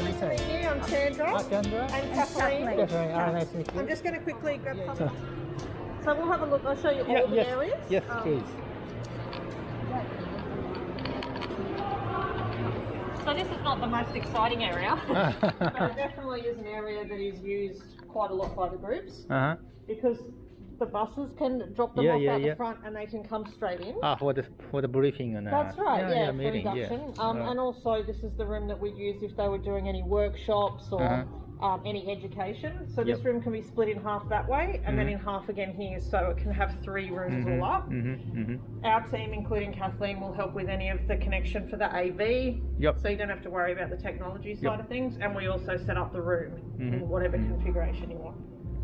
you say. Meeting you. I'm Chandra Chandra. and Kathleen. Kathleen. Nice to meet you. I'm just going to quickly grab some. So we'll have a look. I'll show you all the yes, areas. Yes, please. So this is not the most exciting area, but it definitely is an area that is used quite a lot by the groups because the buses can drop them off out the front and they can come straight in. For the briefing and that's right, for meeting, induction. And also this is the room that we use if they were doing any workshops or any education. So this room can be split in half that way and then in half again here, so it can have 3 rooms all up. Our team, including Kathleen, will help with any of the connection for the AV, so you don't have to worry about the technology side of things, and we also set up the room in whatever configuration you want.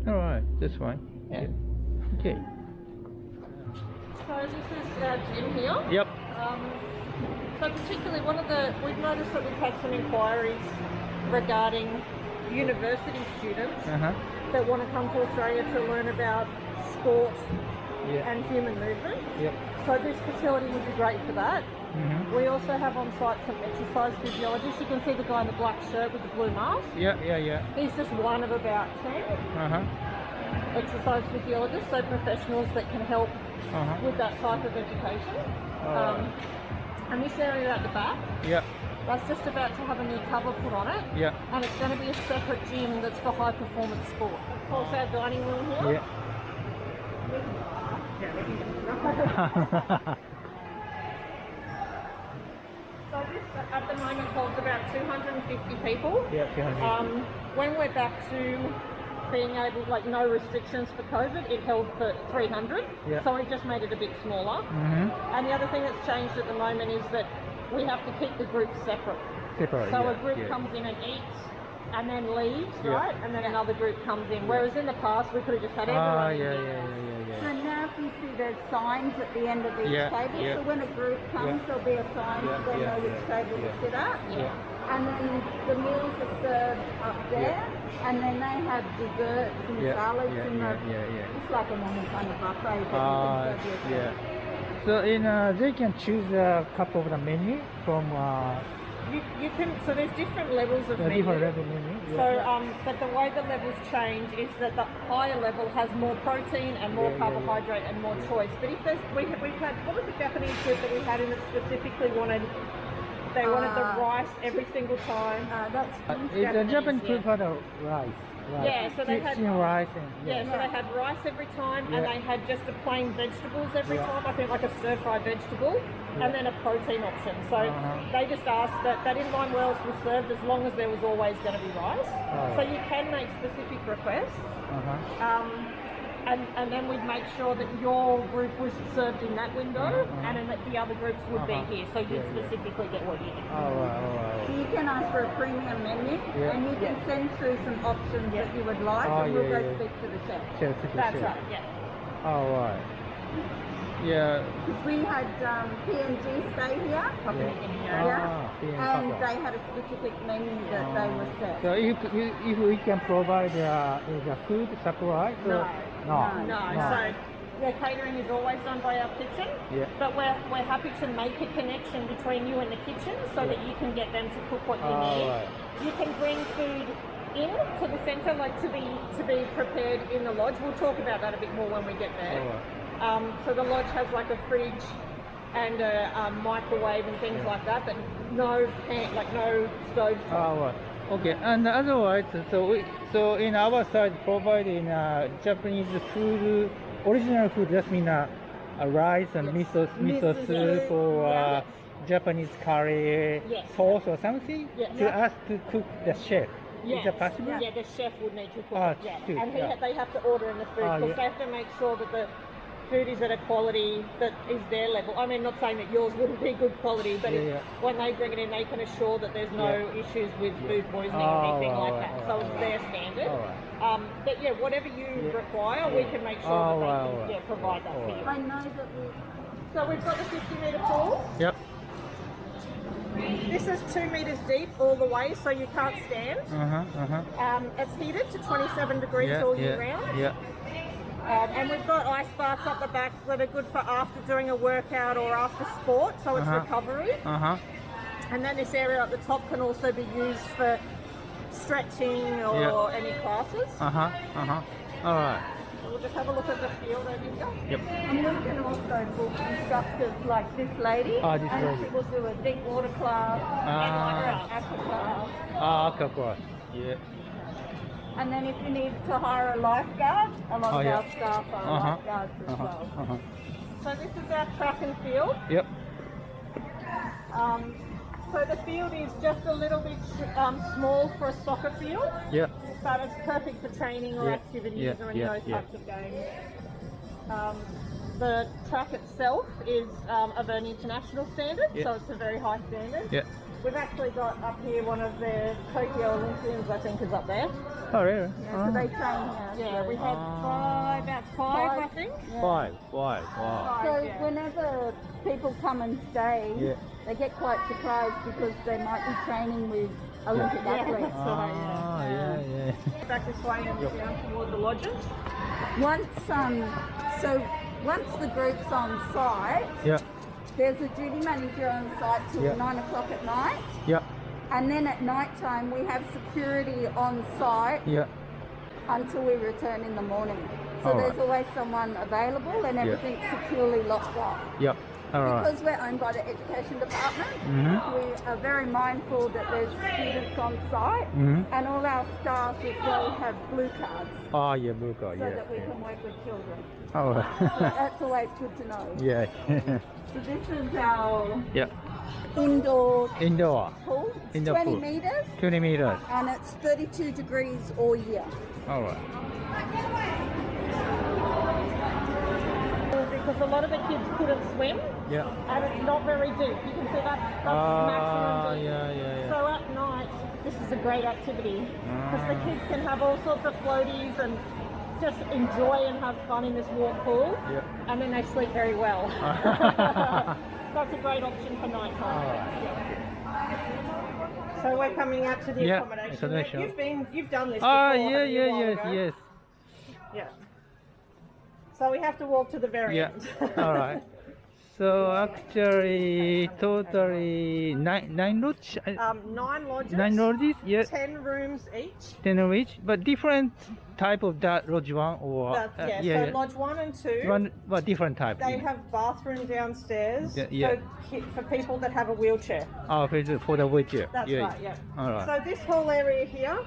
Alright, that's fine. Yeah. Okay. So this is our gym here. Yep. So particularly we've noticed that we've had some inquiries regarding university students that want to come to Australia to learn about sport and human movement. So this facility would be great for that. We also have on site some exercise physiologists. You can see the guy in the black shirt with the blue mask. He's just one of about 10 exercise physiologists, so professionals that can help with that type of education. And this area at the back, that's just about to have a new cover put on it. And it's going to be a separate gym that's for high performance sport. Also our dining room here. So this at the moment holds about 250 people. When we're back to being able, like no restrictions for COVID, it held for 300. So we just made it a bit smaller. And the other thing that's changed at the moment is that we have to keep the groups separate. So a group comes in and eats and then leaves, right? And then another group comes in. Whereas in the past we could have just had everyone in. So now if you see there's signs at the end of each table, so when a group comes there'll be a sign so they know which table to sit at. And then the meals are served up there, and then they have desserts and salads and it's like a normal kind of buffet that you can serve yourself. So they can choose a couple of the menu from you can, so there's different levels of menu. So, but the way the levels change is that the higher level has more protein and more carbohydrate and more choice. But if there's, we've had, what was the Japanese group that we had in that specifically wanted, they wanted the rice every single time. It's a Japanese group for the rice. So they had rice and so they had rice every time, and they had just a plain vegetables every time. I think like a stir-fried vegetable, and then a protein option. So they just asked that they didn't mind where else was served as long as there was always going to be rice. So you can make specific requests. And then we'd make sure that your group was served in that window, and then that the other groups would be here, so you'd specifically get what you need. So you can ask for a premium menu, and you can send through some options that you would like, and we'll go speak to the chef. That's right, Because we had PNG stay here, and they had a specific menu that they were set. So if we can provide the food supply, No. So catering is always done by our kitchen, but we're happy to make a connection between you and the kitchen so that you can get them to cook what you need. You can bring food in to the centre, like to be prepared in the lodge. We'll talk about that a bit more when we get there. So the lodge has like a fridge and a microwave and things like that, but no stove top. Okay, and otherwise, so in our side providing Japanese food, original food, just mean rice and miso soup or Japanese curry sauce or something to us to cook the chef. Is that possible? Yeah, the chef would need to cook it. And they have to order in the food because they have to make sure that the food is at a quality that is their level. I mean, not saying that yours wouldn't be good quality, but when they bring it in, they can assure that there's no issues with food poisoning or anything like that. So it's their standard. But whatever you require, we can make sure that they can provide that for you. I know that So we've got the 50-metre pool. This is 2 metres deep all the way, so you can't stand. It's heated to 27 degrees all year round. And we've got ice baths up the back that are good for after doing a workout or after sport, so it's recovery. And then this area at the top can also be used for stretching or any classes. All right. So we'll just have a look at the field over here. Yep. And we can also book instructors like this lady. This and lady. she will do a deep water class and like an aqua class. Okay, of course. Yeah. And then if you need to hire a lifeguard, a lot of our staff are lifeguards as well. So this is our track and field. Yep. So the field is just a little bit small for a soccer field. Yep. But it's perfect for training or activities or any of those types of games. The track itself is of an international standard, so it's a very high standard. Yeah. We've actually got up here one of the Tokyo Olympians, I think, is up there. Oh, really? Yeah, so they train here. Yeah, we had about five, I think. Yeah. Five. Wow. So whenever people come and stay, they get quite surprised because they might be training with Olympic athletes. Yeah. Back this way and down toward the lodges. Once the group's on site, there's a duty manager on site till 9 o'clock at night. Yeah. And then at night time we have security on site until we return in the morning. So there's always someone available and everything's securely locked up. Yep. All right. Because we're owned by the education department, we are very mindful that there's students on site and all our staff as well have blue cards. Oh, yeah, blue card. So that we can work with children. All right. So that's always good to know. Yeah. So this is our indoor pool. It's Indoor 20 pool. meters 20 meters. and it's 32 degrees all year. All right. Because a lot of the kids couldn't swim and it's not very deep. You can see that's maximum deep. Yeah. So at night, this is a great activity because the kids can have all sorts of floaties and just enjoy and have fun in this warm pool, and then they sleep very well. That's a great option for night time. So we're coming out to the accommodation. You've done this before. Yes. Yeah. So we have to walk to the very end. All right. So actually, totally nine lodges. 9 lodges. 9 lodges. Yeah. 10 rooms each. 10 of each, but different type of that lodge one or So lodge 1 and 2. But different type. They have bathroom downstairs Yeah. for people that have a wheelchair. Oh, for the wheelchair. That's right. Yeah. All right. So this whole area here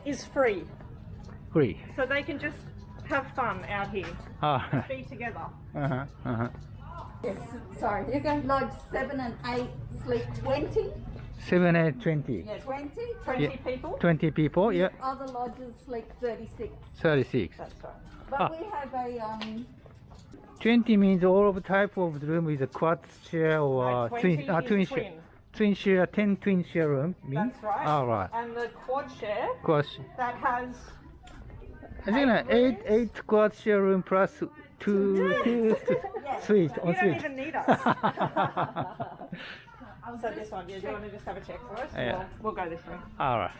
is free. Free. So they can just have fun out here. Be together. Yes, sorry. You go. Lodge 7 and 8 sleep 20. 7 and 20. Yeah, 20. 20 people. 20 people. Yeah. Other lodges sleep 36. 36. That's right. But we have a 20 means all of type of the room is a quad share or 20 is twin share. Twin share, 10 twin share room means. That's right. All right. And the quad share that has I think eight quad share room plus two suites you on don't suite. even need us. So this one, do you want to just have a check for us? Yeah. We'll go this way. All right.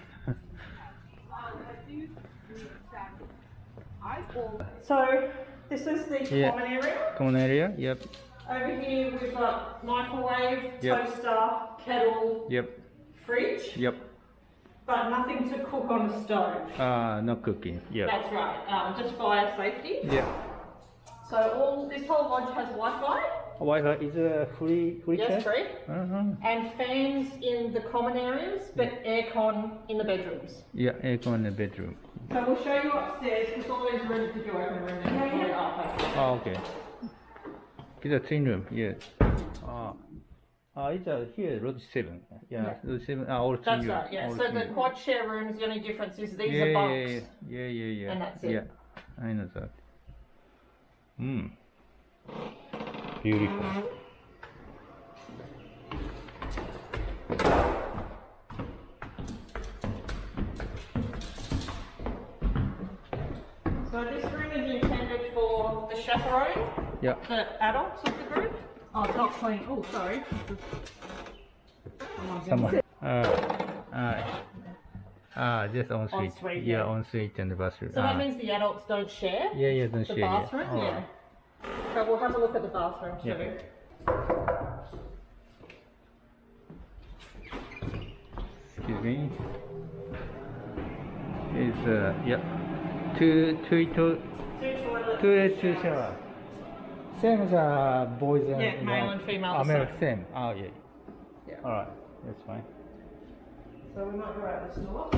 So this is the common area. Common area. Yep. Over here we've got microwave, Yep. toaster, kettle, fridge, Yep. but nothing to cook on the stove. No cooking. Yep. That's right, just fire safety. Yep. So this whole lodge has Wi-Fi. Wi-Fi is a free Yes, check? free. And fans in the common areas, but aircon in the bedrooms. Yeah, aircon in the bedroom. So we'll show you upstairs because all these rooms that you open room there are facing. Oh, okay. It's a twin room. Yeah. It's here lodge 7. Yeah, lodge 7. All twin That's room. right. Yeah. All So twin the room. quad share rooms, the only difference is these are bunks. Yeah. And that's it. Yeah, I know that. Beautiful. So this room is intended for the chaperone, the adults of the group. Oh, it's not clean. Oh, sorry. Someone. Just en suite. Ensuite, Yeah, en suite and the bathroom. So that means the adults don't share don't the share. bathroom. Yeah. So we'll have a look at the bathroom too. Excuse me. is yeah, two toilet, two shower. Same as boys and Yeah, male and female. Oh, the male, same. same. Oh yeah. Yeah. All right, that's fine. So we might go out this door.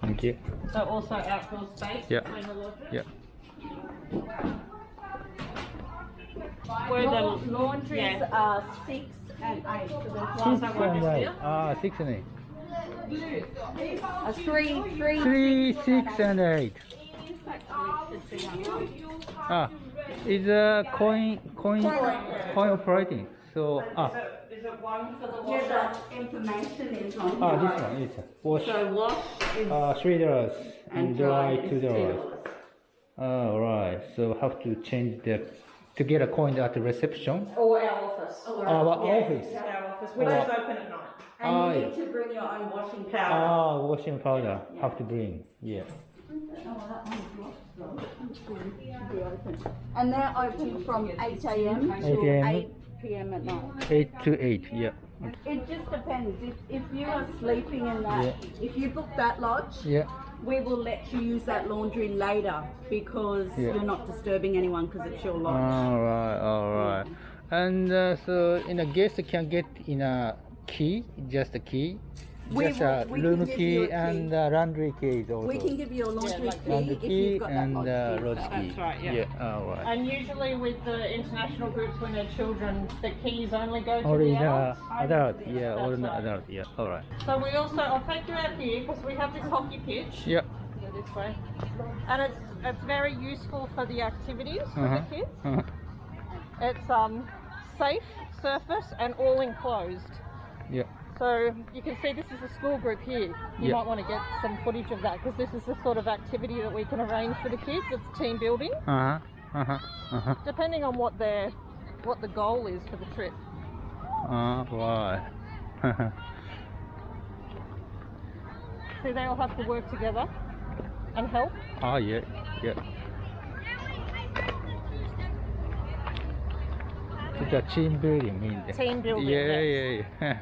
Thank you. So also outdoor space Yeah. between the laundry. Yeah. Where the Laundries yeah. are 6 and 8. So there's Six one, 6 one and is 8. here. Ah, 6 and 8. 3, 3, 6 and 8. Ah, is coin operating. So Is it one for the Yeah, the information is on this one is wash So wash is $3 and dry is $2. Oh, right. So have to change to get a coin at the reception. or our office. Our office. Our office, which is open at night. And Oh, you yeah. need to bring your own washing powder. Powder. Washing powder have to bring. Yeah. And they're open from 8 a.m. 8 to a.m. 8 p.m. at night. 8 to 8. Yeah. It just depends. If you are sleeping in that, Yeah. if you book that lodge, Yeah. we will let you use that laundry later because Yeah. you're not disturbing anyone because it's your lodge. All right. All right. And so in a guest can get in a key, just a key. We Just will- a we room can give you key a key. and laundry keys also. We can give you a laundry like key laundry if key you've got that and lodge key. lodge key. That's right, yeah. Yeah. All right. And usually with the international groups when they're children, the keys only go to Only the adults. adult. Yeah. That's Only right. adult. Yeah. All right. So we also, I'll take you out here because we have this hockey pitch. Yeah. Go this way. And it's very useful for the activities for Uh-huh. the kids. Uh-huh. It's safe surface and all enclosed. Yeah. So you can see this is a school group here. You Yeah. might want to get some footage of that because this is the sort of activity that we can arrange for the kids. It's team building, Uh-huh. Uh-huh. Uh-huh. depending on what the goal is for the trip. Right. See, they all have to work together and help. Oh, yeah. Yeah. It's a team building, mean. Team building, Yeah, yes. yeah,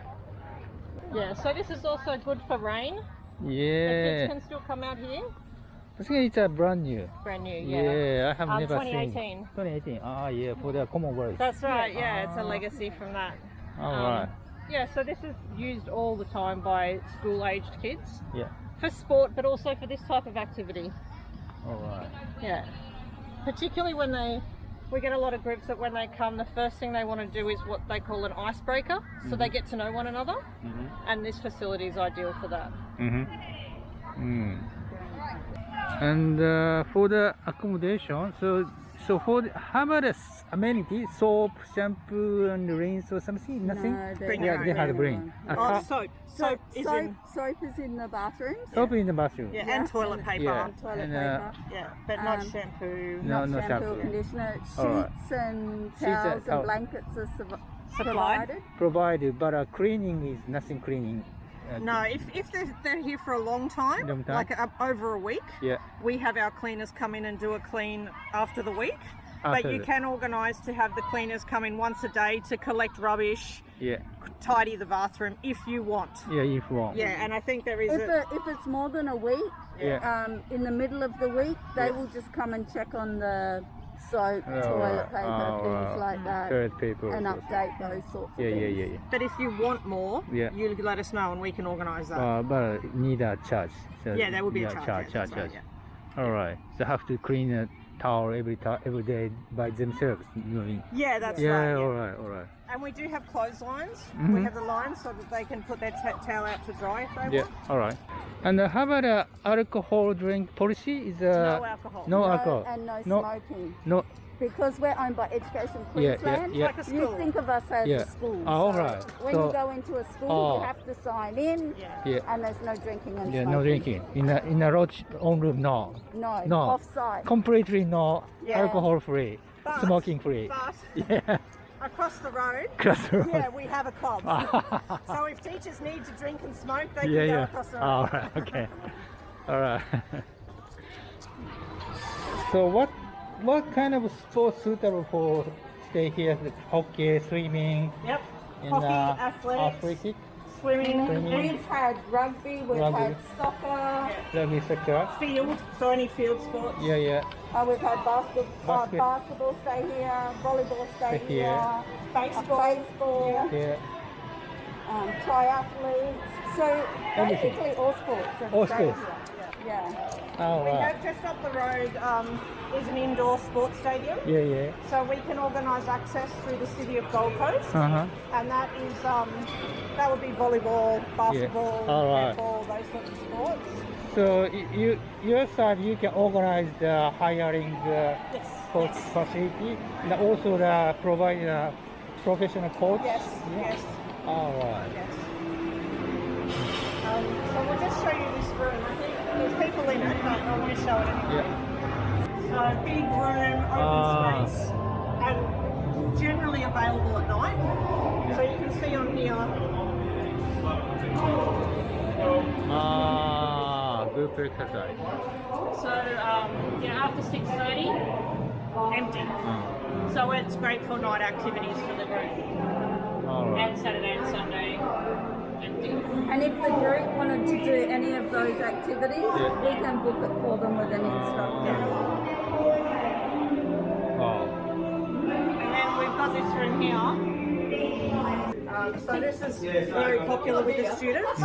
Yeah, so this is also good for rain. yeah. The Yeah. kids can still come out here. I think it's a brand new. Brand new, Yeah, yeah. I have never 2018. seen. 2018. Ah, yeah, for the Commonwealth. That's right, yeah, it's a Ah. legacy from that. All right. Yeah, so this is used all the time by school-aged kids Yeah. for sport, but also for this type of activity. All right. Yeah, particularly when we get a lot of groups that when they come, the first thing they want to do is what they call an icebreaker, so they get to know one another, Mm-hmm. and this facility is ideal for that. Mm-hmm. Mm. And for the accommodation, so for how about the amenities, soap, shampoo, and rinse or something? Nothing. No, they Bring yeah, your they own. had to bring. A Oh, cup- soap. Soap, is soap, in, soap is in the bathrooms. soap in the bathroom. yeah, Yeah. and toilet paper. Yeah. Toilet And, paper. Yeah, but not No shampoo. No, no shampoo, shampoo. conditioner. Sheets All right. and Sheets and towels towel. and blankets are Supplied. provided. Provided, but cleaning is nothing cleaning. No, if they're here for a long time, Long time. like over a week, Yeah. we have our cleaners come in and do a clean after the week. But After you the- can organise to have the cleaners come in once a day to collect rubbish, Yeah. tidy the bathroom if you want. Yeah, if you want. Yeah, and I think there is If it's more than a week, Yeah. in the middle of the week, they Yeah. will just come and check on the soap, Oh, toilet paper, oh, things like that, Toilet paper. and also. update those sorts of Yeah, yeah, things. yeah, yeah. But if you want more, Yeah. you let us know and we can organise that. But need a charge. So yeah, there will be yeah, a charge. charge, yeah, charge, that's right, charge. yeah. All right. So have to clean a towel every day by themselves. You know. Yeah, that's Yeah. right. All right. All right. And we do have clotheslines. Mhm. We have the lines so that they can put their towel out to dry if they Yeah. want. All right. And how about alcohol drink policy? Is No alcohol. no alcohol. And no No. smoking. No. Because we're owned by Education Yeah, yeah, Queensland, yeah. Like a you school. think of us as Yeah. a school. Oh, all So right. When So- you go into a school, Oh. you have to sign in, Yeah. Yeah. and there's no drinking and Yeah. smoking. No drinking in a lodge own room. No. No, No. off-site. Completely no. Yeah. Alcohol free. But- Smoking free. But Yeah. across the road, Classroom. yeah, we have a club. So if teachers need to drink and smoke, they Yeah, can go yeah. across the road. All right. Okay. All right. So what kind of sports suitable for stay here? Hockey, swimming, Yep. hockey, athletics, cricket, swimming, We've had rugby, we've had soccer. rugby, soccer. field, so any field sports. Yeah. We've had basketball stay here, volleyball stay here, baseball, Yeah. triathletes. So basically all sports. have All stayed sports. here. Yeah. Oh, We right. have just up the road is an indoor sports stadium. Yeah. So we can organise access through the city of Gold Coast, Uh-huh. and that is that would be volleyball, basketball, All right. netball, those sorts of sports. So your side, you can organize the hiring the Yes. sports facility, and also the provide professional coach. Yes. Yeah. Yes. All right. Yes. So we'll just show you this room. I think there's people in it, but I want to show it anyway. So big room, open space, and generally available at night. So you can see on here. Group exercise. So after 6:30, empty. So it's great for night activities for the group. All right. And Saturday and Sunday, empty. And if the group wanted to do any of those activities, we can book it for them with an instructor. Oh. And then we've got this room here. So this is very popular with the students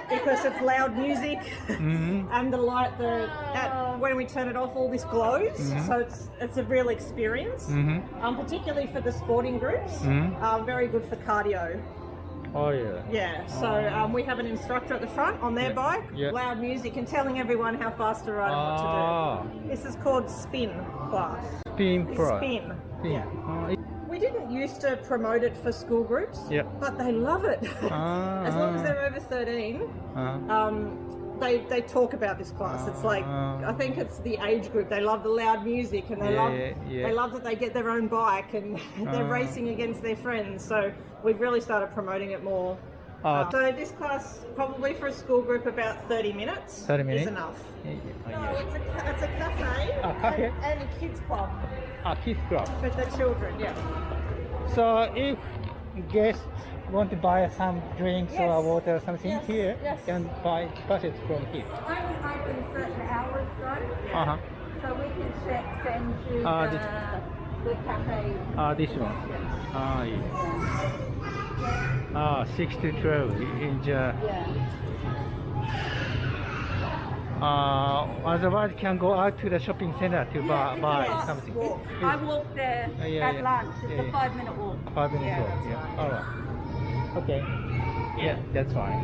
because it's loud music and the light. When we turn it off, all this glows. So it's a real experience. Particularly for the sporting groups. Very good for cardio. Oh yeah. Yeah. So we have an instructor at the front on their bike, loud music, and telling everyone how fast to ride and what to do. This is called spin class. Spin class. Spin. Yeah. We didn't used to promote it for school groups, but they love it. As long as they're over 13, they talk about this class. It's like, I think it's the age group. They love the loud music, and they love that they get their own bike and they're racing against their friends. So we've really started promoting it more. So this class, probably for a school group, about 30 minutes, 30 minutes? is enough. Yeah. No, it's a cafe, cafe? and a kids club Kids club. for the children. Yeah. So if guests want to buy some drinks or water or something here, can buy it from here. Only open certain hours though. So we can send you the cafe. This one. Yeah. 6 to 12 in otherwise can go out to the shopping center to buy something. I walk there at lunch. It's a 5-minute walk. 5 minutes walk. Yeah. All right. Okay. Yeah, that's fine.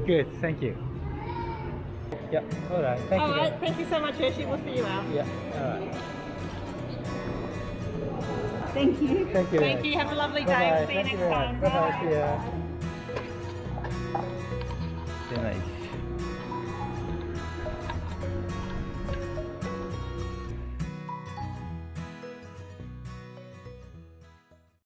Good. Thank you. Yeah. All right. Thank you. All right. Thank you so much, Hershey. We'll see you out. Yeah. All right. Thank you. Thank you. Thank you. Have a lovely day. Bye-bye. We'll see you Thank next time. Bye bye. See ya. Very nice.